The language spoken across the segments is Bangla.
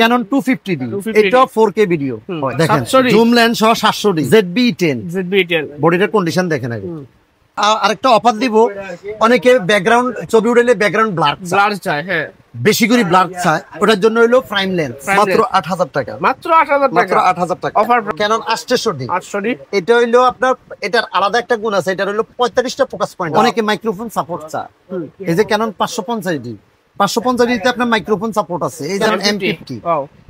Canon 250D, এটা 4K ভিডিও দেখেন, জুম লেন্স সহ 700D, ZB-10 বডিটার কন্ডিশন দেখেন আগে। আরেকটা অফার দিব, অনেকে ব্যাকগ্রাউন্ড ছবি উঠাইলে ব্যাকগ্রাউন্ড ব্লার চায়, হ্যাঁ বেশি করে ব্লার চায়, ওটার জন্য হলো প্রাইম লেন্স, মাত্র 8000 টাকা, মাত্র 8000 টাকা অফার। Canon 800D, এটা হইলো আপনার, এটার আলাদা একটা গুণ আছে, এটা হলো 45টা ফোকাস পয়েন্ট। অনেকে মাইক্রোফোন সাপোর্ট চায়, এই যে Canon 550D, 550D তে আপনার মাইক্রোফোন সাপোর্ট আছে। এই যেমন M50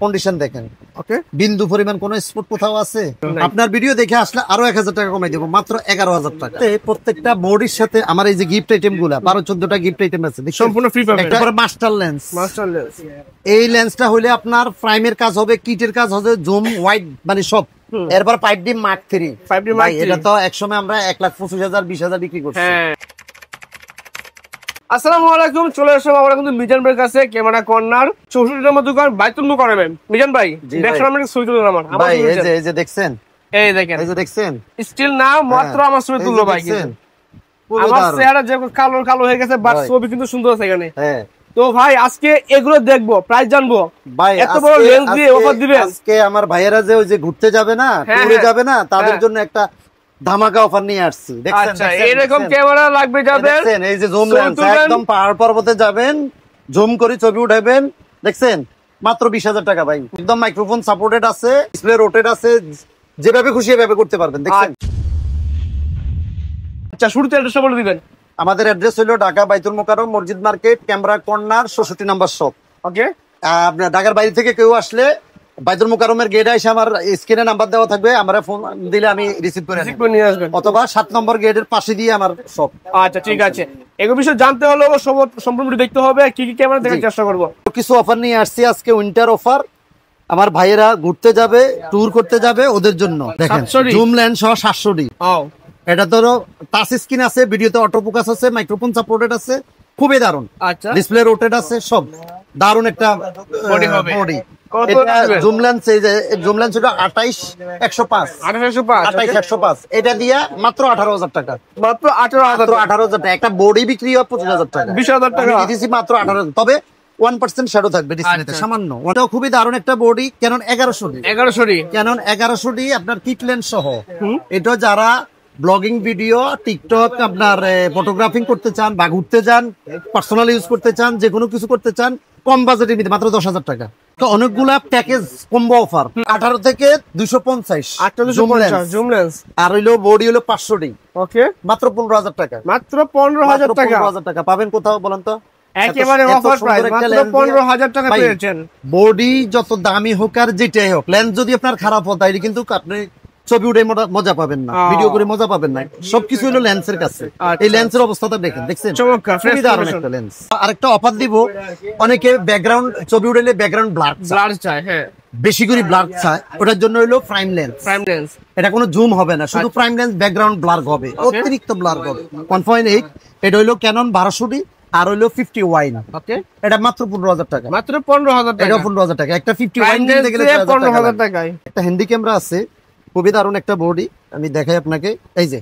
কন্ডিশন দেখেন, ওকে বিন্দু পরিমাণ কোন স্পট কোথাও আছে। আপনার ভিডিও দেখে আসলে আরো 1000 টাকা কমাই দেব, মাত্র 11000 টাকা। প্রত্যেকটা বডির সাথে আমার এই যে গিফট আইটেম গুলা 12-14টা গিফট আইটেম আছে, সম্পূর্ণ ফ্রি পাবেন। তারপরে মাস্টার লেন্স, এই লেন্সটা হলে আপনার প্রাইমের কাজ হবে, কিটের কাজ হবে, জুম ওয়াইড মানে সব। এরপর 5D Mark III, এটা তো একসময় আমরা 1,25,000 20,000 বিক্রি করছি। আসসালামু আলাইকুম, চলে আসলাম আমরা কিন্তু মিজান ভাইয়ের কাছে, ক্যামেরা কর্নার 64 নম্বর দোকান, বাইতুল মুকাররম। মিজান ভাই দেখছেন আমরা ছবি তুললাম, আমার ভাই এই যে দেখছেন, এই দেখেন, এই যে দেখছেন স্টিল না মাত্র আমার ছবি তুললো ভাই, কিন্তু আমার চেহারা যে কালো কালো হয়ে গেছে, বাট ছবি কিন্তু সুন্দর আছে এখানে। হ্যাঁ তো ভাই আজকে এগুলো দেখবো, প্রাইস জানবো ভাই, এত বড় লেন্স দিয়ে অফার দিবেন। আজকে আমার ভাইয়েরা যে ওই যে ঘুরতে যাবে না, ট্যুরে যাবে না, তাদের জন্য একটা ধামাকা অফার নিয়ে আসছি। দেখছেন এরকম ক্যামেরা লাগবে যাদের, দেখছেন এই যে জুম লেন্স, একদম পাহাড় পর্বতে যাবেন, জুম করে ছবি উঠাবেন, দেখছেন মাত্র 20,000 টাকা ভাই। একদম মাইক্রোফোন সাপোর্টেড আছে, ডিসপ্লে রোটেট আছে, যেভাবে খুশি এভাবে করতে পারবেন। দেখছেন আচ্ছা, শুরুতে অ্যাড্রেস বলে দিবেন। আমাদের অ্যাড্রেস হলো ঢাকা বাইতুল মুকাররম মসজিদ মার্কেট, ক্যামেরা কর্নার, 64 নম্বর শপ। ওকে, আপনার ঢাকার বাইরে থেকে কেউ আসলে বাইতুল মুকাররমের গেটে এসে আমার স্ক্রিনে নাম্বার দেওয়া থাকবে, আমরা ফোন দিলে আমি রিসিভ করে নিয়ে আসবেন, অথবা 7 নম্বর গেটের পাশে দিয়ে আমার শপ। আচ্ছা ঠিক আছে, এগুলো বিষয় জানতে হলে সম্পূর্ণ দেখতে হবে, কি কি ক্যামেরা দেখার চেষ্টা করব। কিছু অফার নিয়ে আসছি আজকে, উইন্টার অফার। আমার ভাইয়েরা ঘুরতে যাবে, ট্যুর করতে যাবে, ওদের জন্য দেখেন জুম লেন্স সহ 700D, এটা ধরো টাচ স্ক্রিন আছে, ভিডিওতে অটো ফোকাস আছে, মাইক্রোফোন সাপোর্টেড আছে, খুবই দারুন, ডিসপ্লে রোটেট আছে, সব দারুন একটা বডি। জুম লেন্স, এই যে জুম লেন্স হলো 28-105, এটা দিয়ে মাত্র 18,000 টাকা, মাত্র 18,000 টাকা। একটা বডি বিক্রি হয় 25,000 টাকা, 20,000 টাকা দিতেছি মাত্র 18,000। তবে 1% শ্যাডো থাকবে ডিসপ্লেতে, সামান্য। ওটাও খুবই দারুণ একটা body, Canon 1100D, Canon 1100D আপনার কিট লেন্স সহ। এটা যারা ব্লগিং ভিডিও, টিকটক, আপনার ফটোগ্রাফিং করতে চান বা ঘুরতে যান, পার্সোনাল ইউজ করতে চান, যে কোনো কিছু করতে চান, কম বাজেটের মধ্যে মাত্র 10,000 টাকা। তো অনেকগুলা প্যাকেজ কম্বো অফার, 18 থেকে 250 জুম লেন্স, আর হইলো বডি হলো 500D, ওকে মাত্র 15,000 টাকা, মাত্র 15,000 টাকা পাবেন। কোথাও বলেন তো, একেবারে অফার প্রাইস, মাত্র 15,000 টাকা পেয়েছেন। বডি যত দামি হোক আর যেটাই হোক, লেন্স যদি আপনার খারাপ হয় তাইলে কিন্তু আপনি ছবি উঠে মজা পাবেন না, ভিডিও করে মজা পাবেন না, সবকিছু হলো লেন্সের কাছে। এই লেন্সের অবস্থাটা দেখেন, দেখছেন খুবই দারুণ একটা লেন্স। আরেকটা অফার দিব, অনেকে ব্যাকগ্রাউন্ড ছবি উঠাইলে ব্যাকগ্রাউন্ড ব্লার চায়, হ্যাঁ বেশি করে ব্লার চায়, ওটার জন্য হলো প্রাইম লেন্স। এটা কোনো জুম হবে না, শুধু প্রাইম লেন্স, ব্যাকগ্রাউন্ড ব্লার হবে, অতিরিক্ত ব্লার হবে। 1.8, এটা হলো Canon 1200D, আর হইলো 50 ওয়াইন, ওকে এটা মাত্র 15,000 টাকা, মাত্র 15,000 টাকা, এটা 15,000 টাকা। একটা 50 ওয়াইন কিনতে গেলে 15,000 টাকায়। একটা হ্যান্ডি ক্যামেরা আছে, খুবই দারুণ একটা বডি, আমি দেখাই আপনাকে, এই যে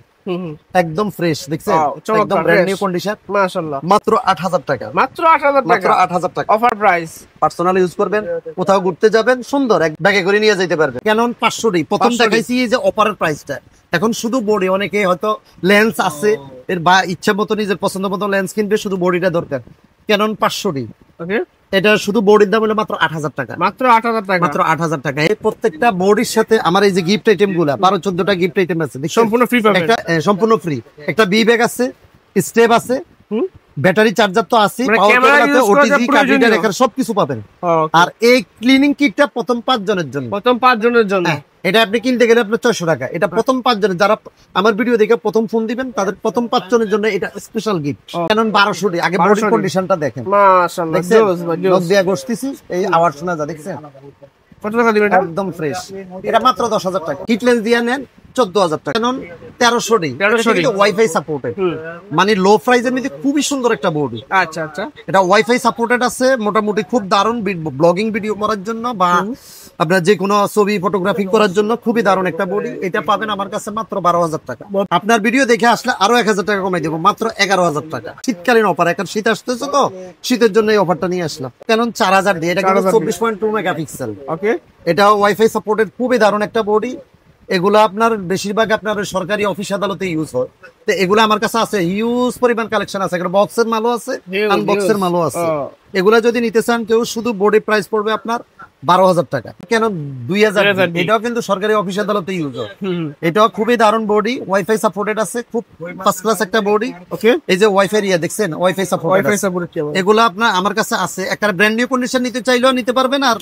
একদম ফ্রেশ, দেখছেন একদম ব্র্যান্ড নিউ কন্ডিশন, মাশাআল্লাহ, মাত্র 8,000 টাকা, মাত্র 8,000 টাকা অফার প্রাইস। পার্সোনাল ইউজ করবেন, কোথাও ঘুরতে যাবেন, সুন্দর এক ব্যাগে করে নিয়ে যেতে পারবেন। Canon 500D প্রথম দেখাইছি, এই যে অপারের প্রাইসটা, এখন শুধু বডি। অনেকে হয়তো লেন্স আছে এর বা ইচ্ছা মতো নিজের পছন্দ মতো লেন্স কিনবে, শুধু বডিটা দরকার। Canon 500D, ওকে এটা শুধু বডির দাম হলো মাত্র 8,000 টাকা, মাত্র 8,000 টাকা, মাত্র 8,000 টাকা। এই প্রত্যেকটা বডির সাথে আমার এই যে গিফট আইটেম গুলা 12-14টা গিফট আইটেম আছে, সম্পূর্ণ ফ্রি পাবেন। একটা সম্পূর্ণ ফ্রি, একটা বি ব্যাগ আছে, স্টেপ আছে, ব্যাটারি চার্জার তো আছে, ওটিজি কার্ড রেখার সবকিছু পাবেন। আর এই ক্লিনিং কিটটা প্রথম 5 জনের জন্য, প্রথম 5 জনের জন্য। এটা আপনি কিনতে গেলে আপনার 600 টাকা। এটা প্রথম 5 জনের, যারা আমার ভিডিও দেখে প্রথম ফোন দিবেন, তাদের প্রথম 5 জনের জন্য এটা স্পেশাল গিফট। Canon 1200D, আগে বডি কন্ডিশনটা দেখেন, মাশাআল্লাহ জোস ভাই, জোস দিয়া গোস্তিছি, এই আওয়াজ শোনা যায়, দেখছেন কত টাকা দিবেন, একদম ফ্রেশ। এটা মাত্র 10,000 টাকা। কিট লেন্স দিয়া নেন 14,000 টাকা। Canon 1300D, এটা ওয়াইফাই সাপোর্টেড, মানে লো প্রাইসের মধ্যে খুবই সুন্দর একটা বডি। আচ্ছা আচ্ছা, এটা ওয়াইফাই সাপোর্টেড আছে, মোটামুটি খুব দারুণ ব্লগিং ভিডিও করার জন্য বা আপনার যে কোনো ছবি ফটোগ্রাফি করার জন্য খুবই দারুণ একটা বডি। এটা পাবেন আমার কাছে মাত্র 12,000 টাকা। আপনার ভিডিও দেখে আসলে আরো 1,000 টাকা কমাই দেবো, মাত্র 11,000 টাকা। শীতকালীন অফার, এখন শীত আসতেছে তো শীতের জন্য এই অফারটা নিয়ে আসলাম। Canon 4000 দিয়ে, এটা 24.2 মেগাপিক্সেল। ওকে, এটা ওয়াইফাই সাপোর্টেড, খুবই দারুণ একটা বডি। এগুলো আপনার বেশিরভাগ আপনার সরকারি অফিস আদালতে ইউজ হয়। তো এগুলো আমার কাছে আছে, হিউজ পরিমাণ কালেকশন আছে। এখানে বক্সের মালও আছে, আনবক্সের মালও আছে। এগুলা যদি নিতে চান কেউ, শুধু বডি প্রাইস পড়বে আপনার 12,000 টাকা। কেন 2000? এটাও কিন্তু সরকারি অফিস আদালতে ইউজ হয়। এটাও খুবই দারুণ বডি, ওয়াইফাই সাপোর্টেড আছে, খুব ফার্স্ট ক্লাস একটা বডি। ওকে, এই যে ওয়াইফাই দেখছেন, ওয়াইফাই সাপোর্টেড। এগুলো আপনার আমার কাছে আছে। একটা ব্র্যান্ড নিউ কন্ডিশন নিতে চাইলেও নিতে পারবেন, আর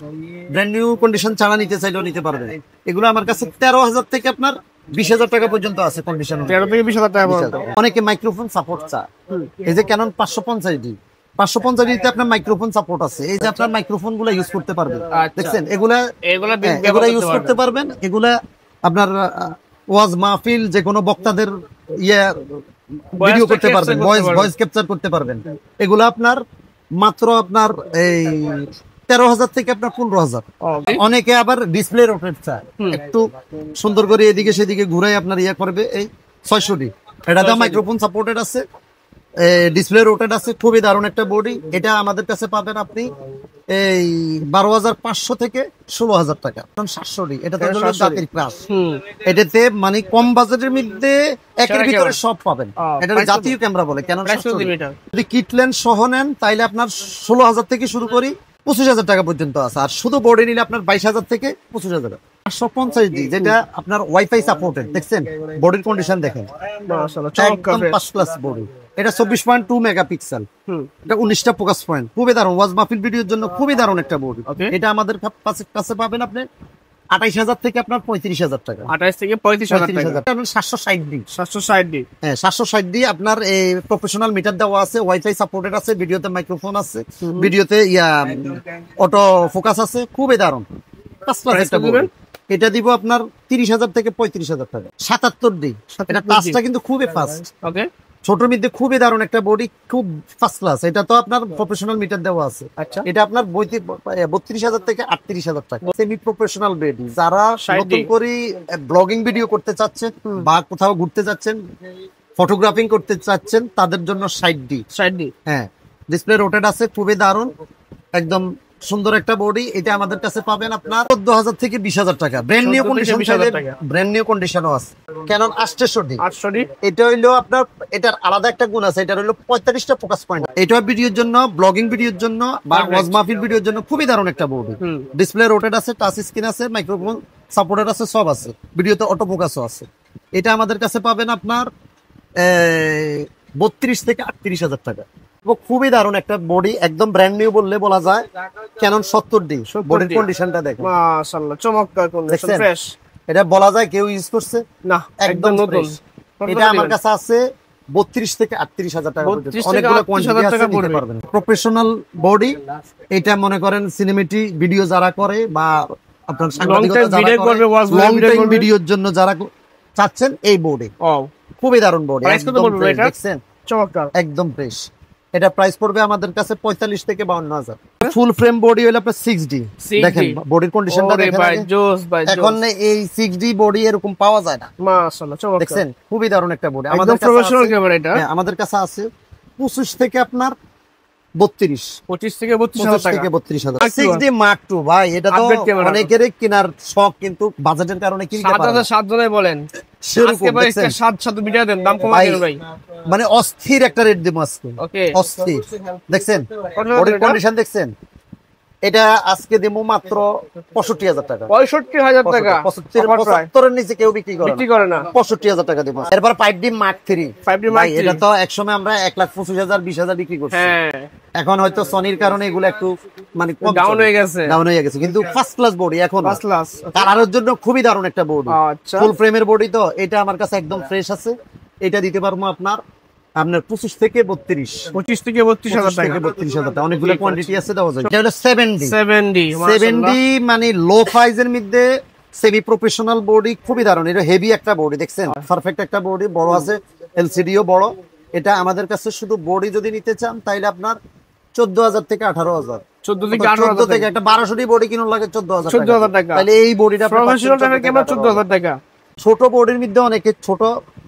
ব্র্যান্ড নিউ কন্ডিশন ছাড়া নিতে চাইলেও নিতে পারবেন। এগুলো আমার কাছে 13,000 থেকে আপনার 20,000 টাকা পর্যন্ত আছে কন্ডিশন। 13 থেকে 20,000 টাকা পর্যন্ত। অনেকে মাইক্রোফোন সাপোর্ট চায়। এই যে Canon 550D, 550D আপনার মাইক্রোফোন সাপোর্ট আছে। এই যে আপনার মাইক্রোফোন গুলো ইউজ করতে পারবেন, দেখছেন এগুলা ইউজ করতে পারবেন। এগুলা আপনার ওয়াজ মাহফিল, যে কোনো বক্তাদের ভিডিও করতে পারবেন, ভয়েস ক্যাপচার করতে পারবেন। এগুলা আপনার মাত্র আপনার এই 13,000 থেকে আপনার 15,000। অনেকে আবার ডিসপ্লে রোটেট চায়, একটু সুন্দর করে এদিকে সেদিকে ঘুরাই আপনার করবে। এই 600D, এটাতে মাইক্রোফোন সাপোর্টেড আছে, ডিসপ্লে রোটেট আছে, খুবই দারুণ একটা বডি। এটা আমাদের কাছে পাবেন আপনি এই 12,500 থেকে 16,000 টাকা। 700D, এটা তো জাতির ক্লাস। এটাতে মানে কম বাজেটের মধ্যে একের ভিতরে সব পাবেন। এটা জাতীয় ক্যামেরা বলে Canon 700D। যদি কিট লেন্স সহ নেন তাইলে আপনার 16,000 থেকে শুরু করি 25,000 টাকা পর্যন্ত আছে। আর শুধু বডি নিলে আপনার 22,000 থেকে 25,000। 550D, যেটা আপনার ওয়াইফাই সাপোর্টেড, দেখছেন বডির কন্ডিশন দেখেন, একদম ফার্স্ট ক্লাস বডি। এটা 24.2 মেগাপিক্সেল, এটা 19টা ফোকাস পয়েন্ট, খুবই দারুণ। ওয়াজ মাহফিল ভিডিওর জন্য খুবই দারুণ একটা বডি। এটা আমাদের কাছে পাবেন আপনি 28,000 থেকে আপনার 35,000 টাকা। 28 থেকে 35,000 টাকা। 760D, 760D, হ্যাঁ 760D আপনার এই প্রফেশনাল মিটার দেওয়া আছে, ওয়াইফাই সাপোর্টেড আছে, ভিডিওতে মাইক্রোফোন আছে, ভিডিওতে অটো ফোকাস আছে, খুবই দারুণ। এটা দিব আপনার 30,000 থেকে 35,000 টাকা। 77D, এটা টাচটা কিন্তু খুবই ফাস্ট। ওকে, ছোটর মধ্যে খুবই দারুণ একটা বডি, খুব ফার্স্ট ক্লাস। এটা তো আপনার প্রফেশনাল মিটার দেওয়া আছে। আচ্ছা, এটা আপনার 32,000 থেকে 38,000 টাকা। সেমি প্রফেশনাল বেড, যারা নতুন করে ব্লগিং ভিডিও করতে চাচ্ছেন বা কোথাও ঘুরতে যাচ্ছেন, ফটোগ্রাফিং করতে চাচ্ছেন, তাদের জন্য 60D। হ্যাঁ, ডিসপ্লে রোটেট আছে, খুবই দারুণ, একদম সুন্দর একটা বডি। এটা আমাদের কাছে পাবেন আপনার 14,000 থেকে 20,000 টাকা। Brand new condition, brand new কন্ডিশনও আছে। Canon 800D, এটা হইলো আপনার, এটার আলাদা একটা গুণ আছে, এটা হইলো 45টা ফোকাস পয়েন্ট। এটা ভিডিওর জন্য, ব্লগিং ভিডিওর জন্য বা ওয়াজ মাহফিল ভিডিওর জন্য খুবই দারুণ একটা বডি। ডিসপ্লে রোটেট আছে, টাচ স্ক্রিন আছে, মাইক্রোফোন সাপোর্টেড আছে, সব আছে, ভিডিওতে অটো ফোকাসও আছে। এটা আমাদের কাছে পাবেন আপনার 32 থেকে 38,000 টাকা। খুবই দারুণ একটা বডি, একদম ব্র্যান্ড নিউ বললে বলা যায়। Canon 70D, বডির কন্ডিশনটা দেখেন, মাশাআল্লাহ চমৎকার কন্ডিশন, ফ্রেশ। এটা বলা যায় কেউ ইউজ করছে না, একদম নতুন। এটা আমার কাছে আছে 32 থেকে 38,000 টাকা পর্যন্ত, অনেকগুলো কোয়ান্টিটি আছে, নিতে পারবেন। প্রফেশনাল বডি, এটা মনে করেন সিনেমেটিক ভিডিও যারা করে বা আপনার সাংবাদিকতা যারা করে, লং টাইম ভিডিওর জন্য যারা চাচ্ছেন, এই বডি খুবই দারুণ বডি। দেখছেন, চমৎকার, একদম ফ্রেশ। এটা প্রাইস পড়বে আমাদের কাছে 45 থেকে 52,000। ফুল ফ্রেম বডি হলো আপনার 6D, দেখেন বডির কন্ডিশনটা দেখেন। এখন এই 6D বডি এরকম পাওয়া যায় না, মাশাআল্লাহ চমৎকার, দেখছেন খুবই দারুণ একটা বডি। আমাদের প্রফেশনাল ক্যামেরা এটা। হ্যাঁ, আমাদের কাছে আছে 25 থেকে আপনার 25 থেকে 32,000 টাকা। 32,000 6D Mark II ভাই, এটা তো অনেকেরই কেনার শখ, কিন্তু বাজেটের কারণে কিনতে পারে না। 7 জনে বলেন আজকে ভাই 7 ভিডিও দেন, দাম কমাই দেন ভাই, মানে অস্থির একটা রেট দেব আজকে। ওকে, অস্থির। দেখছেন বডির কন্ডিশন, দেখছেন। এটা আজকে দেবো মাত্র 65,000 টাকা। 65,000 টাকা, 75 এর নিচে কেউ বিক্রি করে না। 65,000 টাকা দেবো। এরপর 5D Mark III, এটা তো একসময় আমরা 1,25,000 20,000 বিক্রি করছি। এখন হয়তো সনির কারণে এগুলো একটু মানে ডাউন হয়ে গেছে, কিন্তু ফার্স্ট ক্লাস বডি, এখন ফার্স্ট ক্লাস। কালারের জন্য খুবই দারুণ একটা বডি, ফুল ফ্রেমের বডি। তো এটা আমার কাছে একদম ফ্রেশ আছে। এটা দিতে পারবো আপনার 25 থেকে 32, 25 থেকে 32,000 টাকা। 32,000 টাকা, অনেকগুলো কোয়ান্টিটি আছে, দেওয়া যায়। এটা হলো 7D, মানে লো প্রাইসের মধ্যে সেমি প্রফেশনাল বডি, খুবই দারুণ। এটা হেভি একটা বডি, দেখছেন, পারফেক্ট একটা বডি, বড় আছে, এলসিডিও বড়। এটা আমাদের কাছে শুধু বডি যদি নিতে চান তাইলে আপনার 14,000 থেকে 18,000। 14 থেকে 18 থেকে একটা 1200 বডি কিনুন লাগে 14000 টাকা। তাহলে এই বডিটা প্রফেশনাল টাইপের ক্যামেরা 14000 টাকা। ছোট বডির মধ্যে অনেকে ছোট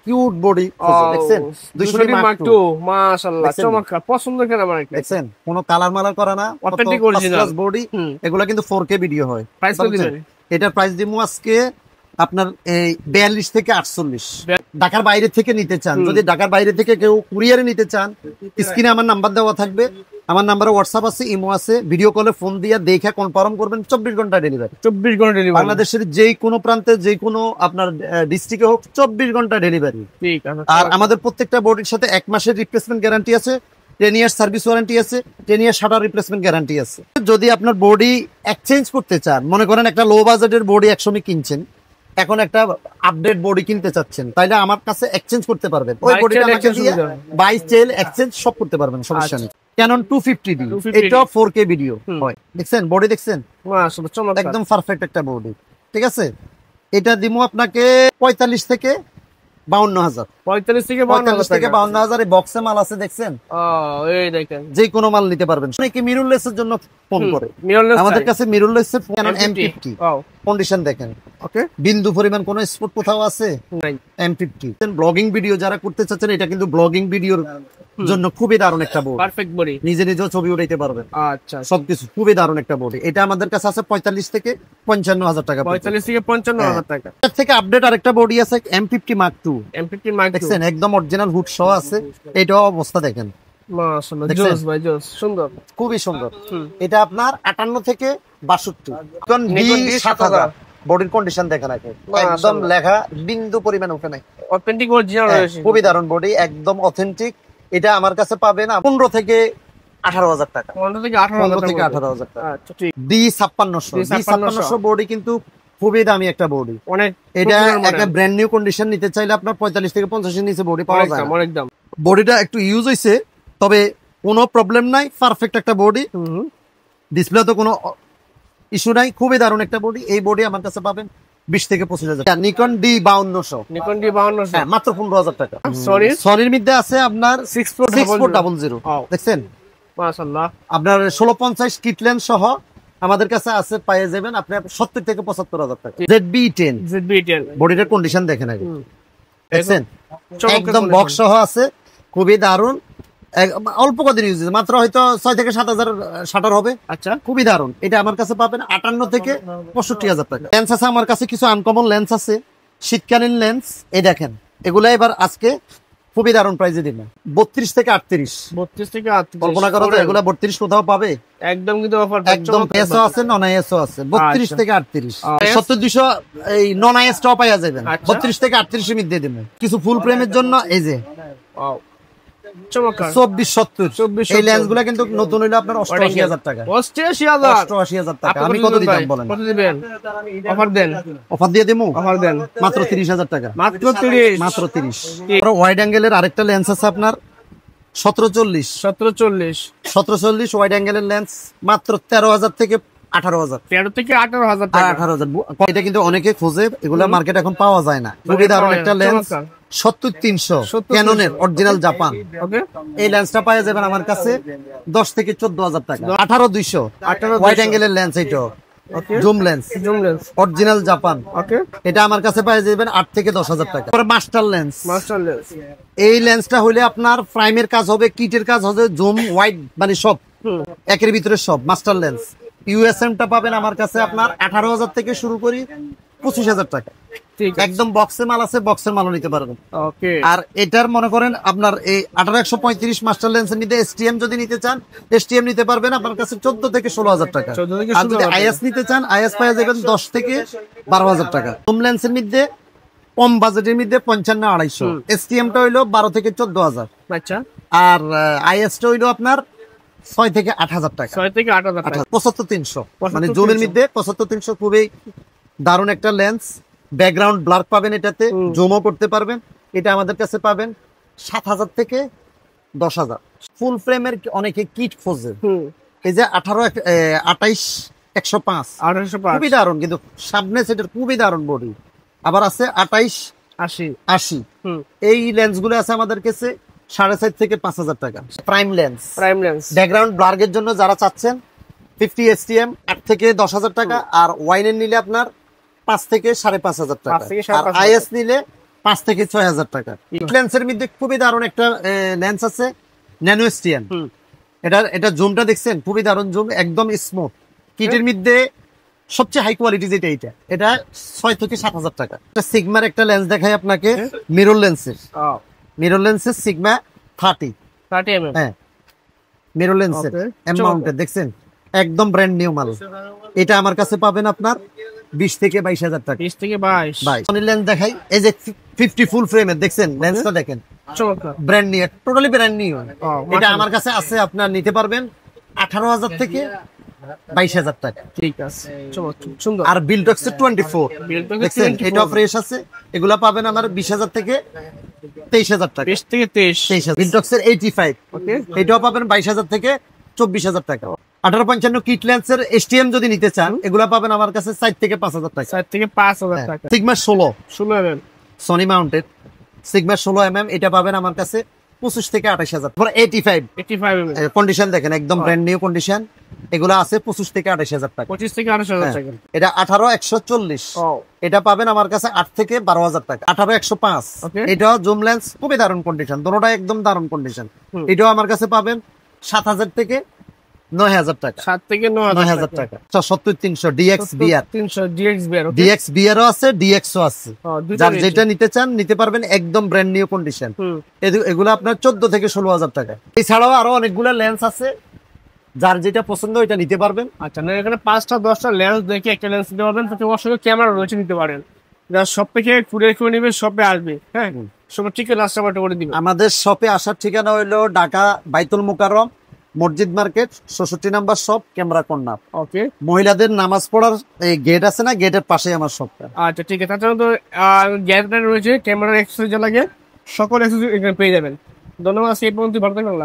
কিউট বডি দেখছেন 200 মার্ক 2 মাশাআল্লাহ চমৎকার পছন্দের ক্যামেরা একটা দেখছেন কোনো কালার মালার করা না অথেন্টিক অরিজিনাল বডি এগুলা কিন্তু 4K ভিডিও হয় প্রাইস কত দিবেন এটার প্রাইস দিমু আজকে আপনার এই 42 থেকে 48 ঢাকার বাইরে থেকে নিতে চান যদি ঢাকার বাইরে থেকে কেউ কুরিয়ারে নিতে চান স্ক্রিনে আমার নাম্বার দেওয়া থাকবে আমার নাম্বারে হোয়াটসঅ্যাপ আছে ইমো আছে ভিডিও কলে ফোন দিয়ে দেখে কনফার্ম করবেন 24 ঘন্টা ডেলিভারি 24 ঘন্টা ডেলিভারি বাংলাদেশের যেই কোনো প্রান্তে যেই কোনো আপনার ডিস্ট্রিক্টে হোক 24 ঘন্টা ডেলিভারি ঠিক আছে আর আমাদের প্রত্যেকটা বডির সাথে 1 মাসের রিপ্লেসমেন্ট গ্যারান্টি আছে 10 ইয়ার্স সার্ভিস ওয়ারেন্টি আছে 10 ইয়ার্স শাটার রিপ্লেসমেন্ট গ্যারান্টি আছে যদি আপনার বডি এক্সচেঞ্জ করতে চান মনে করেন একটা লো বাজেটের বডি একসময় কিনছেন এখন একটা আপডেট বডি কিনতে চাচ্ছেন তাইলে আমার কাছে এক্সচেঞ্জ করতে পারবেন ওই বডিটা আমাকে দিয়ে বাই সেল এক্সচেঞ্জ সব করতে পারবেন সমস্যা নেই Canon 250D এটা 4K ভিডিও হয় দেখছেন বডি দেখছেন মাশাআল্লাহ চমৎকার একদম পারফেক্ট একটা বডি ঠিক আছে এটা দিমু আপনাকে 45 থেকে 52000 45 থেকে 52000 এই বক্সে মাল আছে দেখছেন এই দেখেন যে কোনো মাল নিতে পারবেন অনেকে মিররলেসের জন্য ফোন করে আমাদের কাছে মিররলেসের Canon M50 কন্ডিশন দেখেন ওকে বিন্দু পরিমাণ কোনো স্পট কোথাও আছে নাই M50 ব্লগিং ভিডিও যারা করতে চাচ্ছেন এটা কিন্তু ব্লগিং ভিডিওর জন্য খুবই দারুণ একটা বডি পারফেক্ট বডি নিজে নিজেও ছবি উঠাইতে পারবেন আচ্ছা সবকিছু খুবই দারুণ একটা বডি এটা আমাদের কাছে আছে 45 থেকে 55000 টাকা 45 থেকে 55000 টাকা এর থেকে আপডেট আরেকটা বডি আছে M50 Mark II M50 Mark II দেখছেন একদম অরিজিনাল হুড সহ আছে এটাও অবস্থা দেখেন মাশাআল্লাহ জোস ভাই জোস সুন্দর খুবই সুন্দর এটা আপনার 58 থেকে 62 কোন D7000 বডির কন্ডিশন দেখেন একদম লেখা বিন্দু পরিমাণ ওঠে নাই অথেন্টিক অরিজিনাল রয়েছে খুবই দারুণ বডি একদম অথেন্টিক এটা আমার কাছে পাবেন 15 থেকে 18000 টাকা 15 থেকে 18000 টাকা আচ্ছা ঠিক D5600 বডি কিন্তু খুবই দামি একটা বডি অনেক এটা একটা ব্র্যান্ড নিউ কন্ডিশন নিতে চাইলে আপনার 45 থেকে 50 এর নিচে বডি পাওয়া যায় না অনেক দাম বডিটা একটু ইউজ হইছে তবে কোনো প্রবলেম নাই পারফেক্ট একটা বডি ডিসপ্লে তো কোনো ইস্যু নাই খুবই দারুণ একটা বডি এই বডি আমার কাছে পাবেন 20 থেকে 25000 নিকন D5200 হ্যাঁ মাত্র 15000 টাকা সনির মধ্যে আছে আপনার 6400 দেখছেন মাশাআল্লাহ আপনার 1650 কিট লেন্স সহ আমাদের কাছে আছে পেয়ে যাবেন আপনি 70 থেকে 75000 টাকা ZB10 বডিটার কন্ডিশন দেখেন আগে দেখছেন একদম বক্স সহ আছে খুবই দারুণ অল্প কদিন ইউজ মাত্র হয়তো 6 থেকে 7000 শাটার হবে আচ্ছা খুবই দারুণ এটা আমার কাছে পাবেন 58 থেকে 65000 টাকা লেন্স আছে আমার কাছে কিছু আনকমন লেন্স আছে শীতকালীন লেন্স এই দেখেন এগুলা এবার আজকে খুবই দারুণ প্রাইসে দিবেন 32 থেকে 38 কল্পনা করো তো এগুলা 32 কোথাও পাবে একদম কিন্তু অফার একদম এসও আছে নন এসও আছে 32 থেকে 38 70200 এই নন এস টপ পাওয়া যাবেন 32 থেকে 38 এর মধ্যে দিয়ে দেবেন কিছু ফুল ফ্রেমের জন্য এই যে চমৎকার 2470 এই লেন্সগুলো কিন্তু নতুন হইলো আপনার 88000 টাকা 88000 টাকা আমি কত দিতাম বলেন কত দিবেন অফার দিয়ে দেবো অফার দেন মাত্র 30000 টাকা মাত্র 30 আর ওয়াইড অ্যাঙ্গেলের আরেকটা লেন্স আছে আপনার 1740 ওয়াইড অ্যাঙ্গেলের লেন্স মাত্র 13000 থেকে 18000 13 থেকে 18000 টাকা 18000 এটা কিন্তু অনেকে খোঁজে এগুলা মার্কেট এখন পাওয়া যায় না খুবই দারুণ একটা লেন্স 70300 ক্যাননের অরিজিনাল জাপান ওকে এই লেন্সটা পাওয়া যাবেন আমার কাছে 10 থেকে 14000 টাকা 18200 ওয়াইড অ্যাঙ্গেলের লেন্স এটা জুম লেন্স অরিজিনাল জাপান ওকে এটা আমার কাছে পাওয়া যাবেন 8 থেকে 10000 টাকা পরে মাস্টার লেন্স এই লেন্সটা হলে আপনার প্রাইমের কাজ হবে কিটের কাজ হবে জুম ওয়াইড মানে সব একের ভিতরে সব মাস্টার লেন্স ইউএসএম টা পাবেন আমার কাছে আপনার 18000 থেকে শুরু করি 25000 টাকা একদম বক্সে মাল আছে বক্সের মালও নিতে পারবেন ওকে আর এটার মনে করেন আপনার এই 18135 মাস্টার লেন্সের নিতে এসটিএম যদি নিতে চান এসটিএম নিতে পারবেন আপনার কাছে 14 থেকে 16000 টাকা আর যদি আইএস নিতে চান আইএস পাওয়া যাবেন 10 থেকে 12000 টাকা জুম লেন্সের মধ্যে কম বাজেটের মধ্যে 55-250 এসটিএম টা হইলো 12 থেকে 14000 আচ্ছা আর আইএস টা হইলো আপনার 6 থেকে 8000 টাকা 6 থেকে 8000 টাকা 75300 মানে জুমের মধ্যে 75300 খুবই দারুণ একটা লেন্স ব্যাকগ্রাউন্ড ব্লার পাবেন এটাতে জুমও করতে পারবেন এটা আমাদের কাছে পাবেন 7000 থেকে 10000 ফুল ফ্রেমের অনেকে কিট খোঁজে এই যে 28 105 খুবই দারুণ কিন্তু সামনে সেটার খুবই দারুণ বডি আবার আছে 28 80 এই লেন্সগুলো আছে আমাদের কাছে 4.5 থেকে 5000 টাকা prime lens prime lens background ব্লারের জন্য যারা চাচ্ছেন 50 STM 8 থেকে 10,000 টাকা, আর ওয়াইনের নিলে আপনার 5 থেকে 5,500 টাকা, আর আইএস নিলে 5 থেকে 6,000 টাকা। লেন্সের মধ্যে খুবই দারুণ একটা লেন্স আছে, ন্যানো STM। এটা জুমটা দেখছেন, খুবই দারুণ জুম, একদম স্মুথ। কিটের মধ্যে সবচেয়ে হাই কোয়ালিটি যেটা এটা 6 থেকে 7,000 টাকা। এটা সিগমার একটা লেন্স দেখাই আপনাকে, মিরর লেন্সের সিগমা 30 mm। হ্যাঁ, মিরর লেন্সের এমাউন্টের দেখছেন, একদম ব্র্যান্ড নিউ মাল। এটা আমার কাছে পাবেন আপনার 20 থেকে 22,000 টাকা। 20 থেকে 22। সনি লেন্স দেখাই, এই যে 50 ফুল ফ্রেমের দেখছেন লেন্সটা, দেখেন brand new, totally brand new. এটা আমার কাছে আছে, আপনার নিতে পারবেন 18,000 থেকে 22,000 টাকা। ঠিক আছে, সুন্দর। আর বিল্টক্সের 24 দেখছেন, এটা ফ্রেশ আছে, এগুলা পাবেন আমার 20,000 থেকে 23,000 টাকা। 20 থেকে 23। বিল্টক্সের 85 এটাও পাবেন 22,000 থেকে 24,000 টাকা। 1855 কিট লেন্সের STM যদি নিতে চান, এগুলা পাবেন আমার কাছে 4 থেকে 5,000 টাকা। 4 থেকে 5,000 টাকা। Sigma 16 mm Sony mounted sigma 16 mm, এটা পাবেন আমার কাছে 25 থেকে 28,000। 85 mm কন্ডিশন দেখেন, একদম ব্র্যান্ড নিউ কন্ডিশন, এগুলা আছে 25 থেকে 28,000 টাকা। 25 থেকে 28,000 টাকা। এটা 18140 এটা পাবেন আমার কাছে 8 থেকে 12,000 টাকা। 18105 এটাও জুম লেন্স, খুবই দারুণ কন্ডিশন, দুটোটা একদম দারুণ কন্ডিশন। এটাও আমার কাছে পাবেন 7,000 থেকে 9,000 টাকা। 7 থেকে 9,000 টাকা। 70300 DX BR 300 DX BR DX BR ও আছে, DX ও আছে। যার যেটা নিতে চান নিতে পারবেন, একদম ব্র্যান্ড নিউ কন্ডিশন। এগুলো আপনার 14 থেকে 16,000 টাকা। এছাড়াও আরো অনেকগুলো লেন্স আছে, যার যেটা পছন্দ ওইটা নিতে পারবেন। আচ্ছা, না এখানে 5টা 10টা লেন্স দেখে একটা লেন্স নিতে পারবেন, তাতে অবশ্যই ক্যামেরা রয়েছে নিতে পারেন। যারা সব থেকে ঘুরে নেবে, শপে আসবে, হ্যাঁ, সবার ঠিকানা নাস্তা করে দিবে। আমাদের শপে আসার ঠিকানা হইলো ঢাকা বাইতুল মোকাররম মসজিদ market 66 number shop, camera corner. Okay, মহিলাদের নামাজ পড়ার এই গেট আছে না, গেটের পাশে আমার শপটা। আচ্ছা ঠিক আছে। তাছাড়া তো গ্যাস রয়েছে, ক্যামেরার অ্যাক্সেসরি যা লাগে সকল অ্যাক্সেসরি এখানে পেয়ে যাবেন। ধন্যবাদ, সেই পর্যন্ত ভালো থাকবেন।